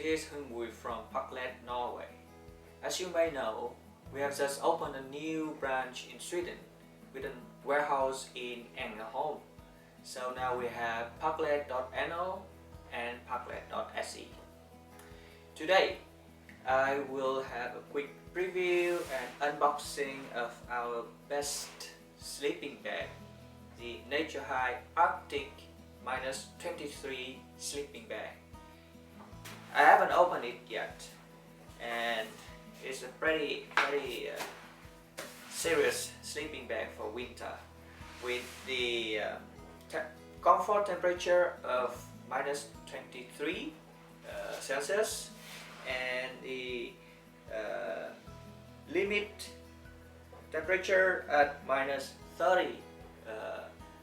this is Hungui from Paklet, Norway. As you may know, we have just opened a new branch in Sweden with a warehouse in Ängelholm. So now we have paklet.no and paklet.se. Today I will have a quick preview and unboxing of our best sleeping bag, the Naturehike Arctic -23 sleeping bag. I haven't opened it yet, and it's a pretty serious sleeping bag for winter, with the comfort temperature of -23 Celsius and the limit temperature at -30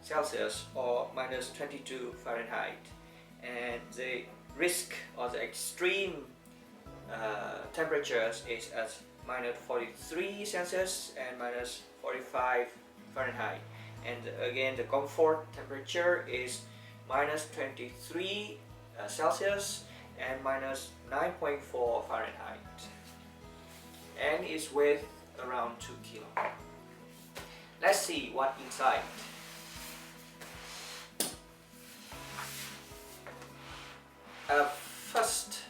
Celsius or -22 Fahrenheit, and the risk or the extreme temperatures is at -43 Celsius and -45 Fahrenheit, and again the comfort temperature is -23 Celsius and -9.4 Fahrenheit, and is weighed around 2 kilo. Let's see what inside. First,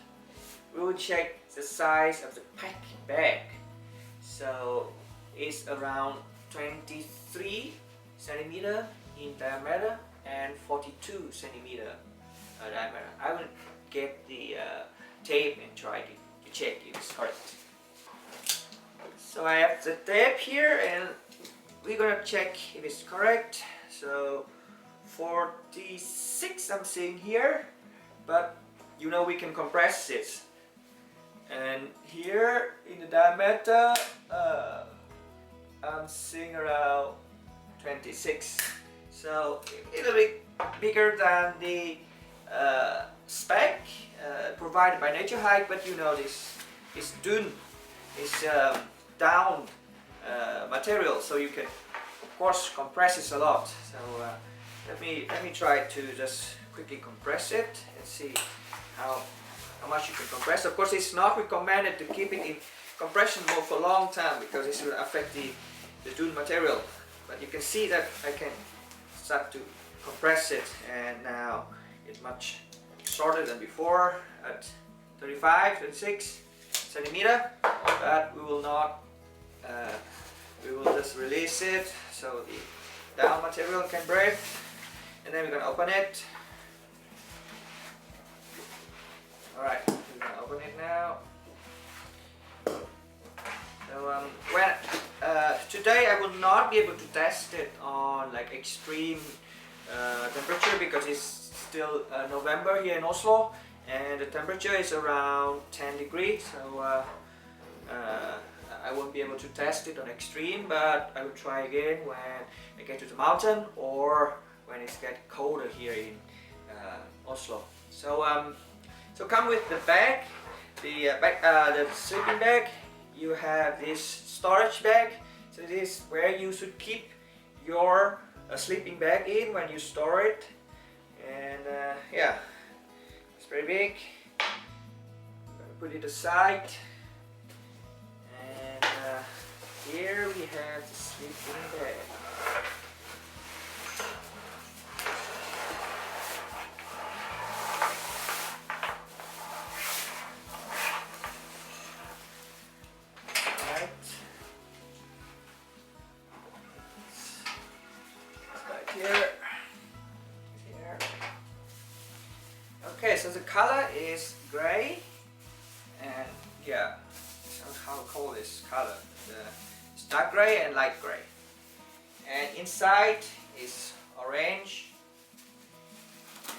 we will check the size of the packing bag. So it's around 23 centimeter in diameter and 42 centimeter diameter. I will get the tape and try to check if it's correct. So I have the tape here, and we're gonna check if it's correct. So 46 I'm seeing here, but you know we can compress it. And here in the diameter, I'm seeing around 26. So a little bit bigger than the spec provided by Naturehike, but you know this is dun, it's down material, so you can of course compress it a lot. So let me try to just quickly compress it and see how much you can compress. Of course, it's not recommended to keep it in compression mode for a long time because it will affect the dun material. But you can see that I can start to compress it, and now it's much shorter than before at 36 centimeter. But we will not. We will just release it so the down material can break, and then we're gonna open it. Alright, we're gonna open it now. So today I will not be able to test it on like extreme temperature because it's still November here in Oslo, and the temperature is around 10 degrees. So I won't be able to test it on extreme, but I will try again when I get to the mountain or when it gets colder here in Oslo. So come with the bag, the sleeping bag. You have this storage bag. So this is where you should keep your sleeping bag in when you store it. And yeah, it's very big. I'm gonna put it aside. And here we have the sleeping bag. Okay, so the color is gray, and yeah, how to call this color? It's dark gray and light gray, and inside is orange,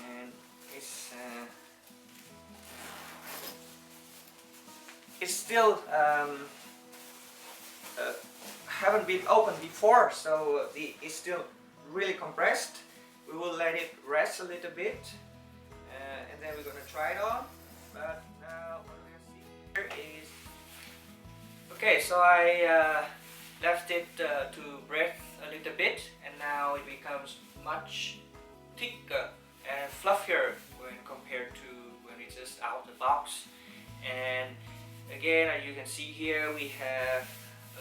and it's still haven't been opened before, so it's still really compressed. We will let it rest a little bit, and then we're gonna try it on. But now what we're gonna see here is okay. So I left it to breathe a little bit, and now it becomes much thicker and fluffier when compared to when it's just out of the box. And again, as you can see here, we have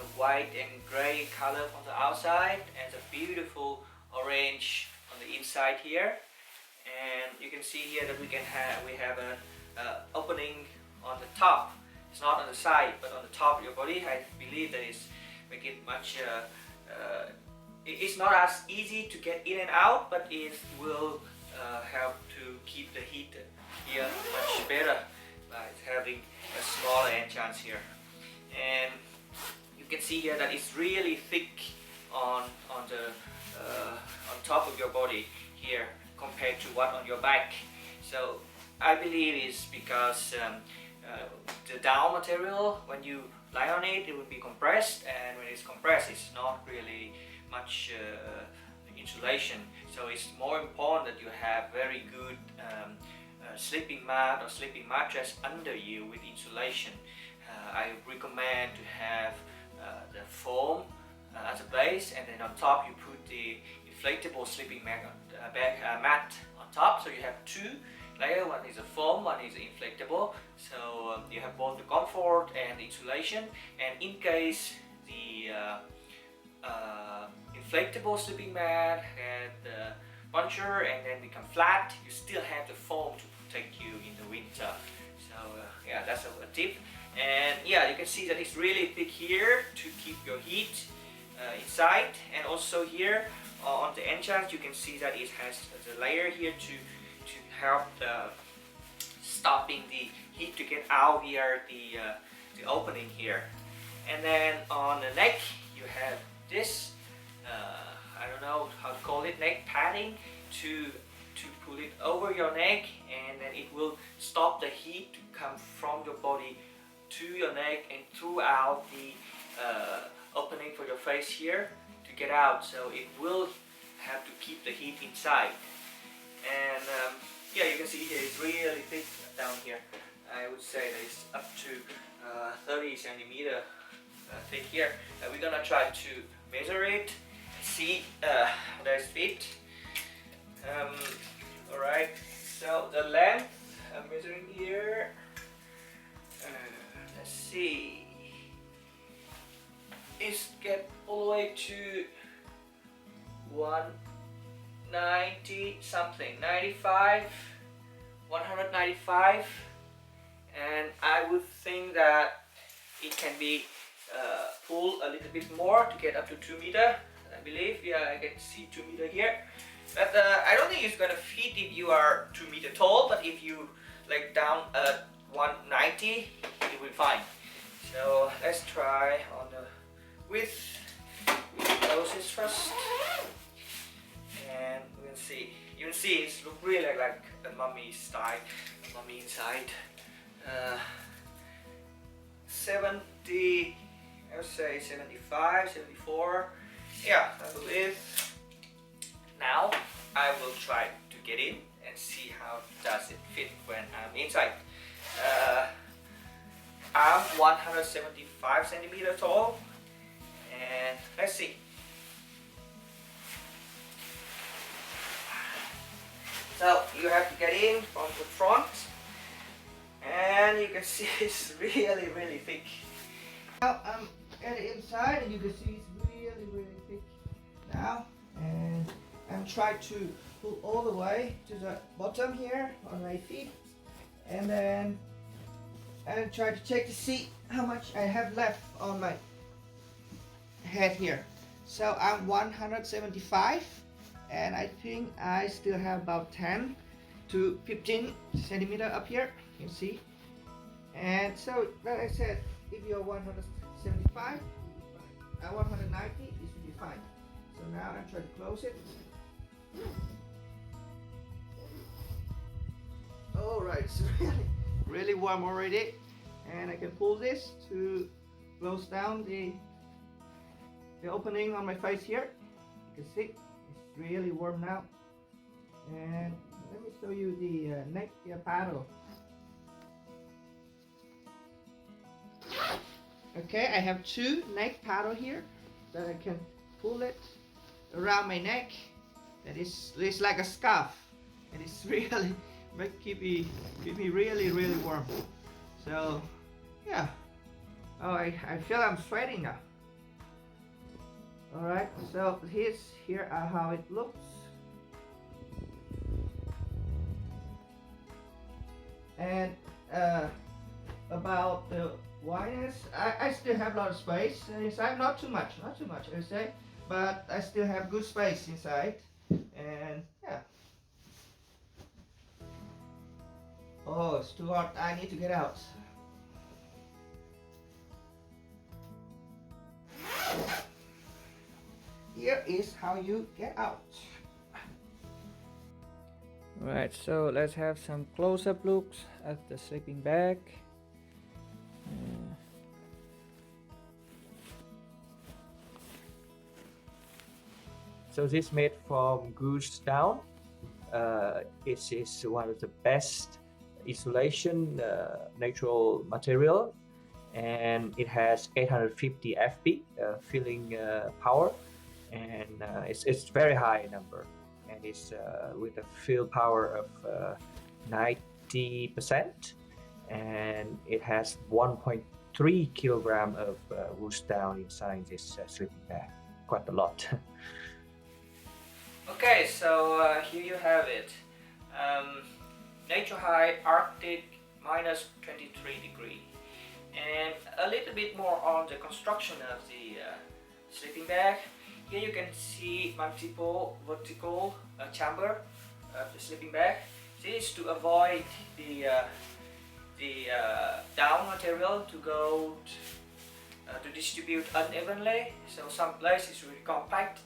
a white and gray color from the outside and a beautiful orange on the inside here. And you can see here that we have an opening on the top. It's not on the side, but on the top of your body. I believe that is make it much. It's not as easy to get in and out, but it will help to keep the heat here much better by having a smaller entrance here. And you can see here that it's really thick on top of your body here compared to what on your back. So I believe it's because the down material, when you lie on it, it will be compressed, and when it's compressed, it's not really much insulation. So it's more important that you have very good sleeping mat or sleeping mattress under you with insulation. I recommend to have the foam as a base, and then on top you put the inflatable sleeping mat on top, so you have two layers. One is a foam, one is inflatable, so you have both the comfort and insulation. And in case the inflatable sleeping mat had the puncture and then become flat, you still have the foam to protect you in the winter. So yeah, that's a tip. And yeah, you can see that it's really thick here to keep your heat inside, and also here on the entrance you can see that it has the layer here to help stopping the heat to get out via the opening here. And then on the neck you have this I don't know how to call it, neck padding to pull it over your neck, and then it will stop the heat to come from your body to your neck and throughout the opening for your face here to get out. So it will have to keep the heat inside. And yeah, you can see here it's really thick down here. I would say that it's up to 30 centimeter thick here. We're gonna try to measure it, see whether it's fit. Alright, so the length I'm measuring here, let's see, it's get all the way to 190 something, 195, and I would think that it can be pulled a little bit more to get up to 2 meters. I believe, yeah, I can see 2 meters here, but I don't think it's gonna fit if you are 2 meters tall, but if you like down at 190, it will be fine. So let's try on the width. We close this first, and we'll see. You can see it's look really like a mummy style, a mummy inside. 70, I would say 75, 74. Yeah, I believe. Now I will try to get in and see how does it fit when I'm inside. I'm 175 centimeters tall, and let's see. So you have to get in from the front, and you can see it's really, really thick. Now I'm at the inside, and you can see it's really, really thick now, and I'm trying to pull all the way to the bottom here on my feet, and then and try to check to see how much I have left on my head here. So I'm 175, and I think I still have about 10 to 15 centimeters up here, you can see. And so like I said, if you're 175, 190, it should be fine. So now I'm trying to close it. Alright, it's really warm already, and I can pull this to close down the opening on my face here. You can see it's really warm now. And let me show you the neck paddle. Okay, I have two neck paddle here that I can pull it around my neck. That is, it's like a scarf, and it's really keep me really, really warm. So yeah. Oh, I feel I'm sweating now. Alright, so here are how it looks. And about the wideness, I still have a lot of space inside, not too much I say, but I still have good space inside. And yeah. Oh, it's too hot, I need to get out. Here is how you get out. Right, so let's have some close-up looks at the sleeping bag. So this is made from Goosedown. It is one of the best insulation natural material, and it has 850 FP filling power, and it's very high number, and it's with a fill power of 90%, and it has 1.3 kilogram of Goosedown inside this sleeping bag. Quite a lot. Okay, so here you have it. Naturehike Arctic minus 23 degree. And a little bit more on the construction of the sleeping bag. Here you can see multiple vertical chamber of the sleeping bag. This is to avoid the down material to go to distribute unevenly. So some places really compact,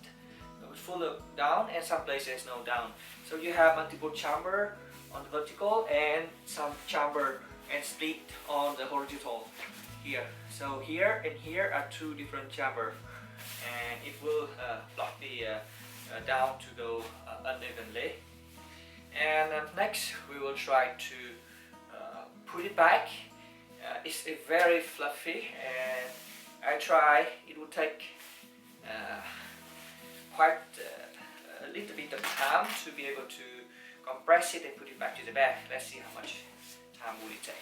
full of down, and some places no down. So you have multiple chamber on the vertical and some chamber and split on the horizontal here. So here and here are two different chamber, and it will block the down to go unevenly. And next we will try to put it back. It's very fluffy, and I try. It will take quite a little bit of time to be able to compress it and put it back to the bag. Let's see how much time will it take.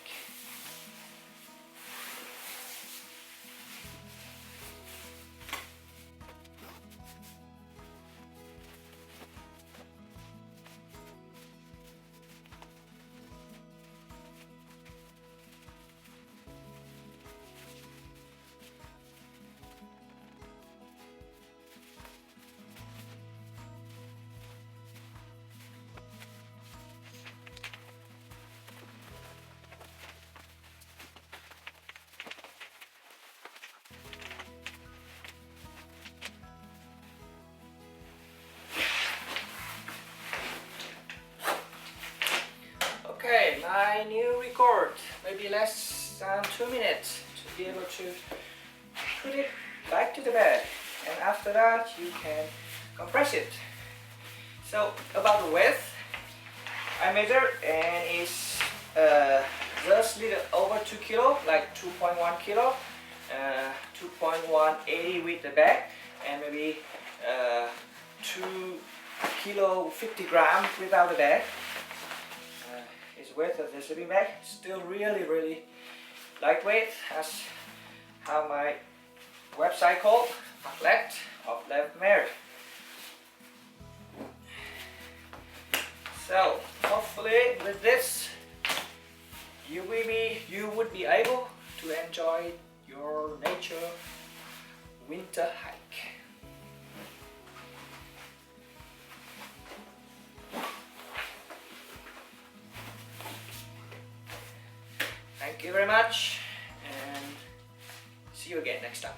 Okay, my new record, maybe less than 2 minutes to be able to put it back to the bag, and after that you can compress it. So about the width, I measured, and it's just little over 2 kilo, like 2.1 kilo, 2.180 with the bag, and maybe 2 kilo 50 grams without the bag. Is width of the sleeping bag. Still really lightweight, as how my website called, Atlet of Levmer. So hopefully with this you would be able to enjoy your nature winter hike. Thank you very much, and see you again next time.